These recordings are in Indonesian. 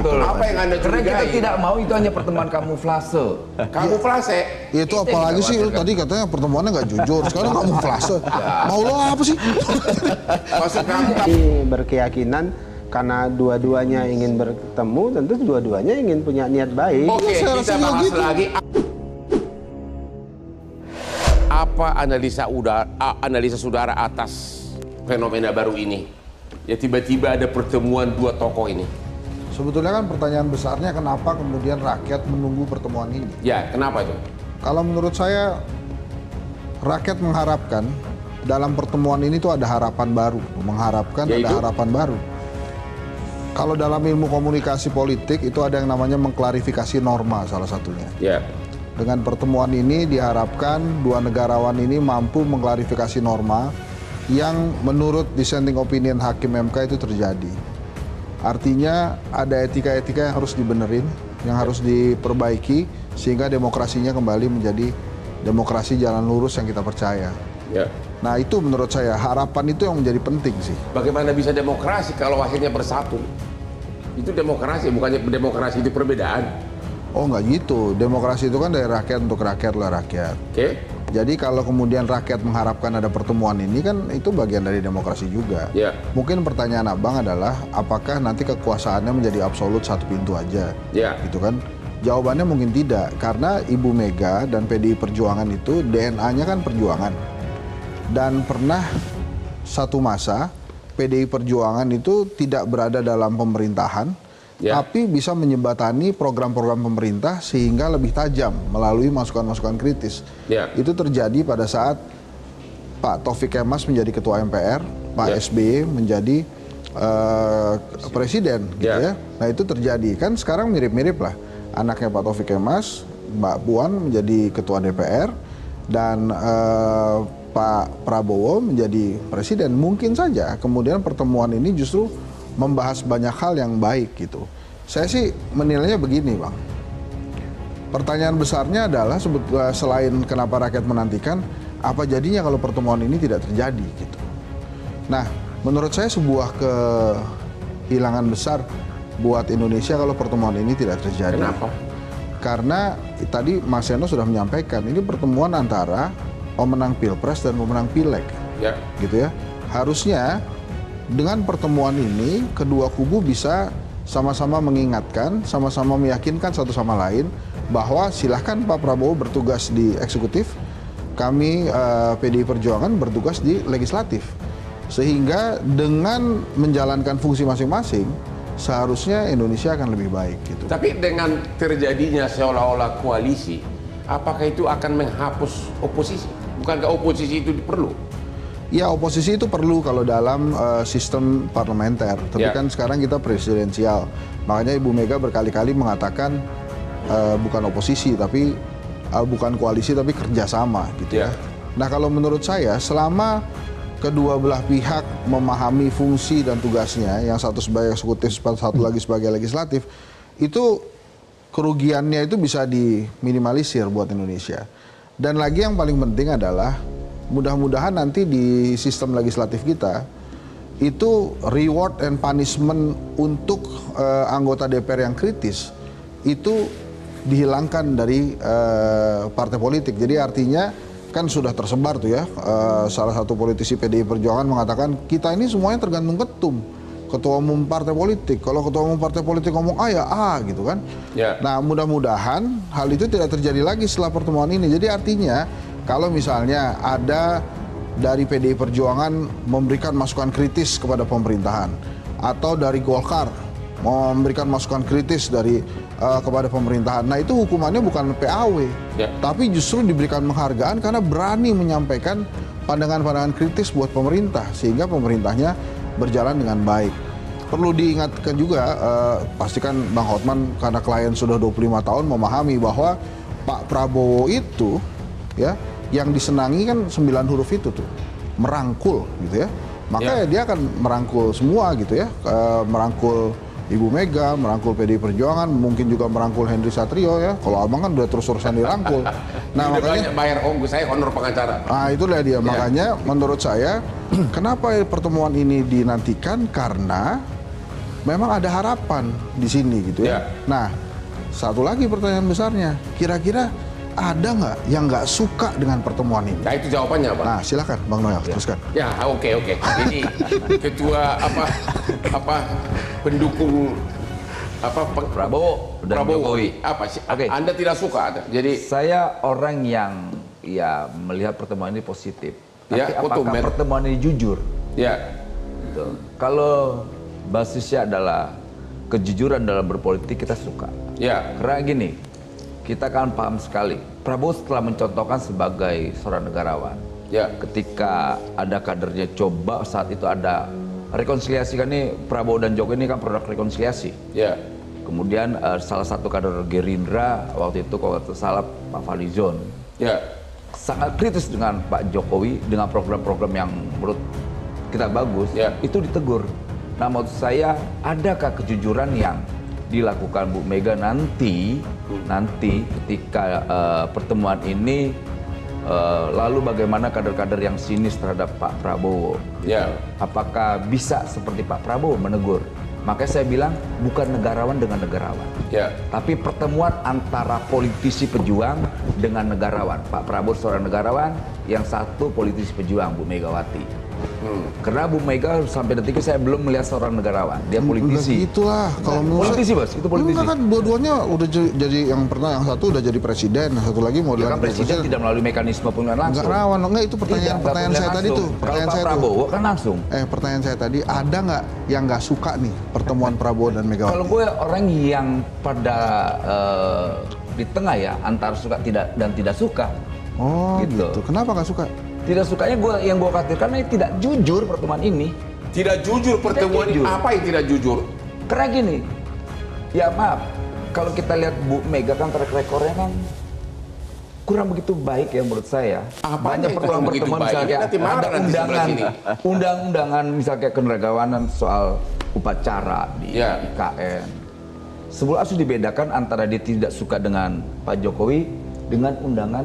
Betul. Apa yang Anda Karena kita curigai? tidak mau itu hanya pertemuan kamuflase. Kamuflase. Itu apalagi sih lu tadi katanya pertemuannya nggak jujur, sekarang kamuflase. Mau lo apa sih? Maksud kamu Kami berkeyakinan karena dua-duanya ingin bertemu, tentu dua-duanya ingin punya niat baik. Oke, saya kita rasa bahas gitu. lagi. Apa analisa saudara atas fenomena baru ini? Ya tiba-tiba ada pertemuan dua tokoh ini. Sebetulnya kan pertanyaan besarnya kenapa kemudian rakyat menunggu pertemuan ini? Ya, kenapa itu? Kalau menurut saya rakyat mengharapkan dalam pertemuan ini tuh ada harapan baru, mengharapkan Yaitu? ada harapan baru. Kalau dalam ilmu komunikasi politik itu ada yang namanya mengklarifikasi norma salah satunya. Ya. Dengan pertemuan ini diharapkan dua negarawan ini mampu mengklarifikasi norma yang menurut dissenting opinion Hakim MK itu terjadi. Artinya ada etika-etika yang harus dibenerin, yang harus diperbaiki sehingga demokrasinya kembali menjadi demokrasi jalan lurus yang kita percaya. Ya. Nah itu menurut saya harapan itu yang menjadi penting sih. Bagaimana bisa demokrasi kalau akhirnya bersatu? Itu demokrasi, bukannya demokrasi itu perbedaan. Oh nggak gitu, demokrasi itu kan dari rakyat untuk rakyat lah rakyat. Oke? Jadi kalau kemudian rakyat mengharapkan ada pertemuan ini kan itu bagian dari demokrasi juga. Ya. Mungkin pertanyaan abang adalah apakah nanti kekuasaannya menjadi absolut satu pintu aja? Ya. Gitu kan? Jawabannya mungkin tidak, karena Ibu Mega dan PDI Perjuangan itu DNA-nya kan perjuangan. Dan pernah satu masa PDI Perjuangan itu tidak berada dalam pemerintahan, Ya. tapi bisa menjembatani program-program pemerintah sehingga lebih tajam melalui masukan-masukan kritis. Ya. Itu terjadi pada saat Pak Taufik Kemas menjadi Ketua MPR, Pak Ya. SBY menjadi Presiden, gitu Ya. ya. Nah itu terjadi, kan sekarang mirip-mirip lah. Anaknya Pak Taufik Kemas, Mbak Puan menjadi Ketua DPR, dan Pak Prabowo menjadi Presiden. Mungkin saja kemudian pertemuan ini justru membahas banyak hal yang baik gitu. Saya sih menilainya begini, Bang. Pertanyaan besarnya adalah selain kenapa rakyat menantikan, apa jadinya kalau pertemuan ini tidak terjadi gitu. Nah, menurut saya sebuah kehilangan besar buat Indonesia kalau pertemuan ini tidak terjadi. Kenapa? Karena tadi Mas Seno sudah menyampaikan ini pertemuan antara pemenang Pilpres dan pemenang Pileg. Ya. Gitu ya. Harusnya dengan pertemuan ini kedua kubu bisa sama-sama mengingatkan, sama-sama meyakinkan satu sama lain bahwa silahkan Pak Prabowo bertugas di eksekutif, kami PDI Perjuangan bertugas di legislatif. Sehingga dengan menjalankan fungsi masing-masing, seharusnya Indonesia akan lebih baik gitu. Tapi dengan terjadinya seolah-olah koalisi, apakah itu akan menghapus oposisi? Bukankah oposisi itu perlu? Ya oposisi itu perlu kalau dalam sistem parlementer. Tapi Ya. kan sekarang kita presidensial. Makanya Ibu Mega berkali-kali mengatakan bukan oposisi tapi bukan koalisi tapi kerjasama gitu ya. Ya. Nah kalau menurut saya selama kedua belah pihak memahami fungsi dan tugasnya, yang satu sebagai eksekutif, satu lagi sebagai legislatif, itu kerugiannya itu bisa diminimalisir buat Indonesia. Dan lagi yang paling penting adalah mudah-mudahan nanti di sistem legislatif kita itu reward and punishment untuk anggota DPR yang kritis itu dihilangkan dari partai politik. Jadi artinya kan sudah tersebar tuh ya, salah satu politisi PDI Perjuangan mengatakan kita ini semuanya tergantung ketum, ketua umum partai politik. Kalau ketua umum partai politik ngomong A ya A gitu kan. Ya. Nah mudah-mudahan hal itu tidak terjadi lagi setelah pertemuan ini. Jadi artinya kalau misalnya ada dari PDI Perjuangan memberikan masukan kritis kepada pemerintahan, atau dari Golkar memberikan masukan kritis kepada pemerintahan, nah itu hukumannya bukan PAW, Ya. tapi justru diberikan penghargaan karena berani menyampaikan pandangan-pandangan kritis buat pemerintah sehingga pemerintahnya berjalan dengan baik. Perlu diingatkan juga, pastikan Bang Hotman karena klien sudah 25 tahun memahami bahwa Pak Prabowo itu ya yang disenangi kan 9 huruf itu tuh, merangkul gitu ya. Maka dia akan merangkul semua gitu ya, merangkul Ibu Mega, merangkul PDI Perjuangan, mungkin juga merangkul Henry Satrio ya. Kalau abang kan udah terus-terusan dirangkul. Nah Udah makanya banyak bayar saya honor pengacara. nah itulah dia. Makanya menurut saya kenapa pertemuan ini dinantikan, karena memang ada harapan di sini gitu ya. Ya. Nah, satu lagi pertanyaan besarnya, kira-kira ada nggak yang nggak suka dengan pertemuan ini? Nah itu jawabannya, Pak. Nah, silakan Bang Noel, teruskan. Ya, oke. Jadi ketua pendukung Prabowo dan Jokowi. Apa sih? Oke. Anda tidak suka ada. Jadi Saya orang yang ya melihat pertemuan ini positif. Tapi Ya, apakah betul, men. pertemuan ini jujur? ya, Gitu. Kalau basisnya adalah kejujuran dalam berpolitik, kita suka. ya, Karena gini, kita kan paham sekali. Prabowo setelah mencontohkan sebagai seorang negarawan, ya, ketika ada kadernya coba saat itu ada rekonsiliasi, kan ini Prabowo dan Jokowi ini kan produk rekonsiliasi. ya, Kemudian salah satu kader Gerindra waktu itu kalau tidak salah Pak Fadlizon ya, sangat kritis dengan Pak Jokowi dengan program-program yang menurut kita bagus, Ya. itu ditegur. Nah, maksud saya, adakah kejujuran yang dilakukan Bu Mega nanti ketika pertemuan ini, lalu bagaimana kader-kader yang sinis terhadap Pak Prabowo? ya, Apakah bisa seperti Pak Prabowo menegur? Makanya saya bilang bukan negarawan dengan negarawan, ya, tapi pertemuan antara politisi pejuang dengan negarawan. Pak Prabowo seorang negarawan, yang satu politisi pejuang, Bu Megawati. Karena Bu Mega sampai detik ini saya belum melihat seorang negarawan, dia politisi. Itulah kalau menurut Politisi, saya- Bos, itu politisi. Enggak kan, dua-duanya udah jadi yang pertama, yang satu udah jadi presiden, yang satu lagi mau Ya kan dilantik presiden tidak melalui mekanisme pemilihan langsung. Enggak rawan, enggak itu Tidak, pertanyaan nggak saya pemilihan tadi langsung. tuh. Kalau Pertanyaan Pak saya tuh. Prabowo kan langsung. Pertanyaan saya tadi, ada nggak yang nggak suka nih pertemuan Prabowo dan Megawati? Kalau gue orang yang pada di tengah ya, antara suka dan tidak suka. Oh gitu. gitu. Kenapa nggak suka? Tidak sukanya yang gue khawatirkan ini tidak jujur pertemuan ini. tidak jujur pertemuan ini. jujur. Apa yang tidak jujur? Karena gini, ya maaf, kalau kita lihat Bu Mega kan track recordnya kan kurang begitu baik ya menurut saya. Apanya itu kurang begitu pertemuan-pertemuan baik? misalnya Nanti marah ada nanti sebelah undangan, sini. undang-undangan misalnya keneragawanan soal upacara di Ya. IKN. Sebelum harus dibedakan antara dia tidak suka dengan Pak Jokowi dengan undangan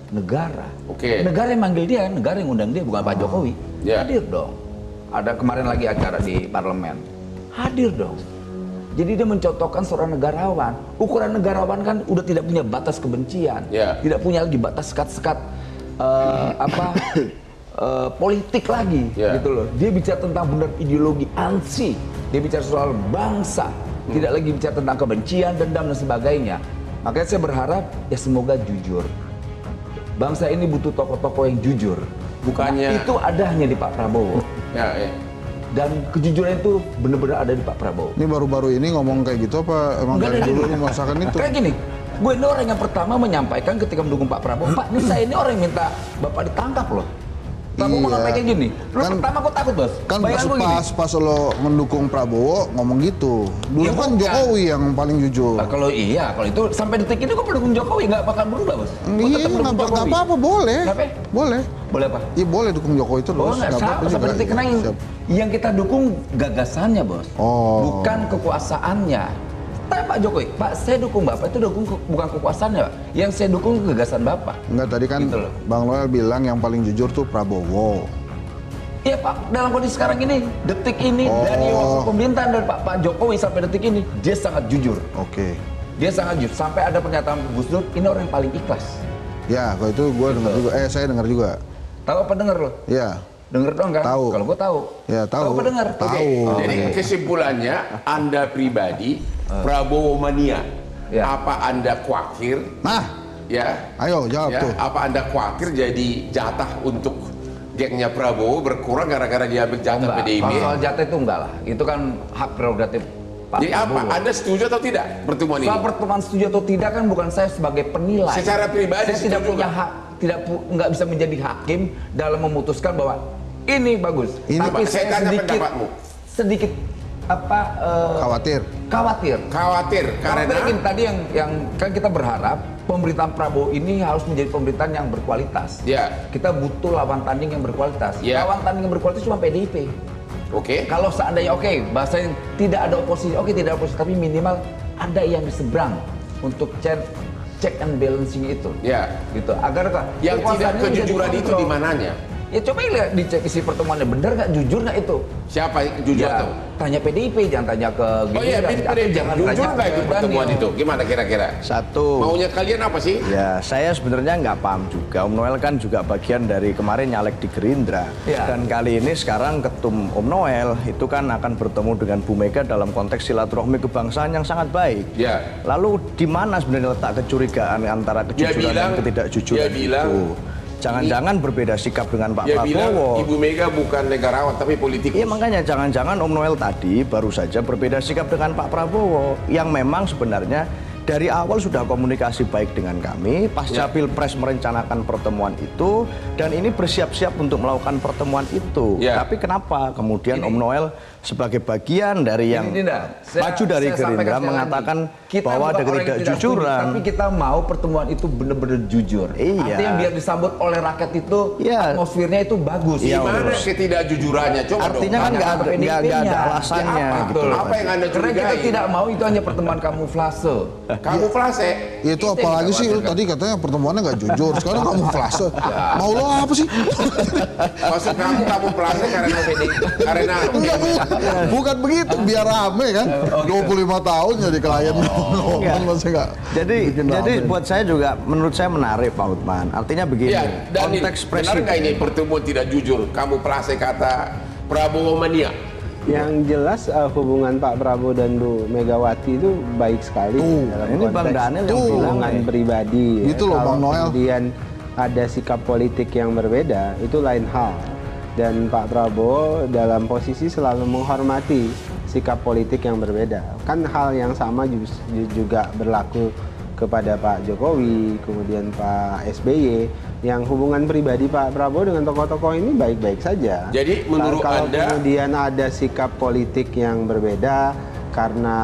negara. Oke. Negara yang manggil dia, negara yang undang dia, bukan Pak Jokowi. Ya. Hadir dong. Ada kemarin lagi acara di parlemen. Hadir dong. Jadi dia mencontohkan seorang negarawan. Ukuran negarawan kan udah tidak punya batas kebencian, Ya. tidak punya lagi batas sekat-sekat politik lagi, Ya. gitu loh. Dia bicara tentang benar ideologi ansi. Dia bicara soal bangsa, tidak lagi bicara tentang kebencian, dendam dan sebagainya. Makanya saya berharap ya semoga jujur. Bangsa ini butuh tokoh-tokoh yang jujur. Bukannya- Nah, itu ada hanya di Pak Prabowo. Ya, ya. Dan kejujuran itu benar-benar ada di Pak Prabowo. Ini baru-baru ini ngomong kayak gitu apa emang Enggak dari ada dulu dulu. lu merasakan itu? Kayak gini, gue ini orang yang pertama menyampaikan ketika mendukung Pak Prabowo, Pak, ini saya ini orang yang minta Bapak ditangkap loh. Prabowo Iya. menyampaikan gini, lu Kan- pertama kok takut, Bos? Kan Bayangan gue gini, pas lo mendukung Prabowo ngomong gitu. Dulu Ya, kan bukan. Jokowi yang paling jujur. "Ah, kalau itu sampai detik ini gue pendukung Jokowi, nggak bakal berubah, Bos. Gue Iya, tetap mendukung nggak Jokowi. apa-apa, boleh. Kenapa? Boleh. Boleh apa? Iya boleh dukung Jokowi terus. Oh, nggak nggak sama, apa-apa sampai juga. detik karena Siap. yang kita dukung gagasannya, Bos. Oh. Bukan kekuasaannya. Tanya Pak Jokowi, Pak, saya dukung Bapak itu bukan kekuasaannya, Pak. Yang saya dukung gagasan Bapak. Enggak, tadi kan Gitu loh. Bang Noel bilang yang paling jujur tuh Prabowo. Iya Pak, dalam kondisi sekarang ini, detik ini, dari waktu pemerintahan dari Pak Jokowi sampai detik ini, dia sangat jujur. Oke. Dia sangat jujur. Sampai ada pernyataan Gus Dur, ini orang yang paling ikhlas. Ya, kalau itu gue dengar juga. Saya dengar juga. Tahu apa denger lo? Ya. Denger dong kan? Tahu. Kalau gue tahu. Ya, tahu. Tahu apa denger? Tahu. Jadi kesimpulannya, Anda pribadi Prabowo mania. Ya. Apa Anda khawatir? Nah, Ya. ayo jawab Ya, tuh. apa Anda khawatir jadi jatah untuk gengnya Prabowo berkurang gara-gara dia ambil jatah Enggak, PDIP? kalau soal jatah itu enggak lah. Itu kan hak prerogatif Pak Jadi apa? Prabowo. Anda setuju atau tidak pertemuan ini? Soal pertemuan setuju atau tidak kan bukan saya sebagai penilai. Secara pribadi saya tidak setuju punya nggak? hak, nggak bisa menjadi hakim dalam memutuskan bahwa ini bagus. Ini, Tapi Pak, saya tanya pendapatmu. sedikit Khawatir. khawatir. Khawatir Karena karena tadi yang kan kita berharap pemerintahan Prabowo ini harus menjadi pemerintahan yang berkualitas. Ya. Kita butuh lawan tanding yang berkualitas. Ya. Lawan tanding yang berkualitas cuma PDIP. Oke. Kalau seandainya bahasanya tidak ada oposisi, tidak ada oposisi, tapi minimal ada yang di seberang untuk check and balancing itu. Ya. Gitu. Agar Yang tidak kekuasaannya menjadi kejujuran itu kontrol. di mananya? Ya coba lihat dicek isi pertemuannya, bener nggak, jujur nggak itu? Siapa jujur Ya, atau? tanya PDIP, jangan tanya ke Oh iya, Gerindra, jangan jujur tanya nggak itu ke pertemuan Daniel. itu? Gimana kira-kira? Satu. Maunya kalian apa sih? Ya, saya sebenarnya nggak paham juga. Om Noel kan juga bagian dari kemarin nyalek di Gerindra. Ya. Dan kali ini sekarang ketum Om Noel itu kan akan bertemu dengan Bu Mega dalam konteks silaturahmi kebangsaan yang sangat baik. Ya. Lalu di mana sebenarnya letak kecurigaan antara kejujuran dan ketidakjujuran dia bilang, itu? Jangan-jangan berbeda sikap dengan Pak Dia bilang Prabowo. Ibu Mega bukan negarawan tapi politikus. Iya, makanya jangan-jangan Om Noel tadi baru saja berbeda sikap dengan Pak Prabowo yang memang sebenarnya dari awal sudah komunikasi baik dengan kami, pasca Pilpres merencanakan pertemuan itu dan ini bersiap-siap untuk melakukan pertemuan itu. Ya. Tapi kenapa kemudian Om Noel sebagai bagian dari yang maju dari Gerindra mengatakan bahwa ada ketidakjujuran. Tapi kita mau pertemuan itu benar-benar jujur. Iya. Artinya biar disambut oleh rakyat itu Iya. atmosfernya itu bagus. Iya, Gimana ketidakjujurannya? Coba Artinya dong. kan nggak ada, PDIP-nya. nggak ada alasannya Ya, gitu loh. Apa yang Anda Karena kita curigai? tidak mau itu hanya pertemuan kamuflase. Kamuflase. Itu apalagi sih lu tadi katanya pertemuannya nggak jujur, sekarang kamu flase. Mau lo apa sih? Maksud kamu kamuflase karena Bukan begitu, biar rame kan. 25 tahun jadi klien Enggak. masih nggak. Jadi bikin rame. buat saya juga menurut saya menarik Pak Hotman. Artinya begini, ya, dan konteks benar nggak presiden. ini pertemuan tidak jujur? Kamuflase kata Prabowo mania. Yang jelas hubungan Pak Prabowo dan Bu Megawati itu baik sekali dalam ini Bang konteks Daniel yang bilang hubungan nih. pribadi. Itu loh, Kalau Bang Noel. kemudian ada sikap politik yang berbeda, itu lain hal. Dan Pak Prabowo dalam posisi selalu menghormati sikap politik yang berbeda. Kan hal yang sama juga berlaku kepada Pak Jokowi, kemudian Pak SBY, yang hubungan pribadi Pak Prabowo dengan tokoh-tokoh ini baik-baik saja. Jadi menurut Kalau Anda- kemudian ada sikap politik yang berbeda karena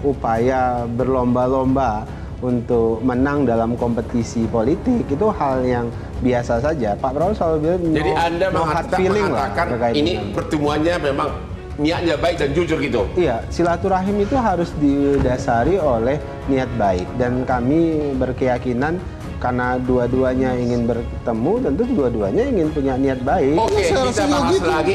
upaya berlomba-lomba untuk menang dalam kompetisi politik, itu hal yang biasa saja. Pak Prabowo selalu bilang Jadi Anda no hard feeling lah mengatakan terkait ini dengan- pertemuannya memang niatnya baik dan jujur gitu. Iya, silaturahim itu harus didasari oleh niat baik, dan kami berkeyakinan karena dua-duanya ingin bertemu, tentu dua-duanya ingin punya niat baik. Oke, Saya kita rasanya bahas gitu. lagi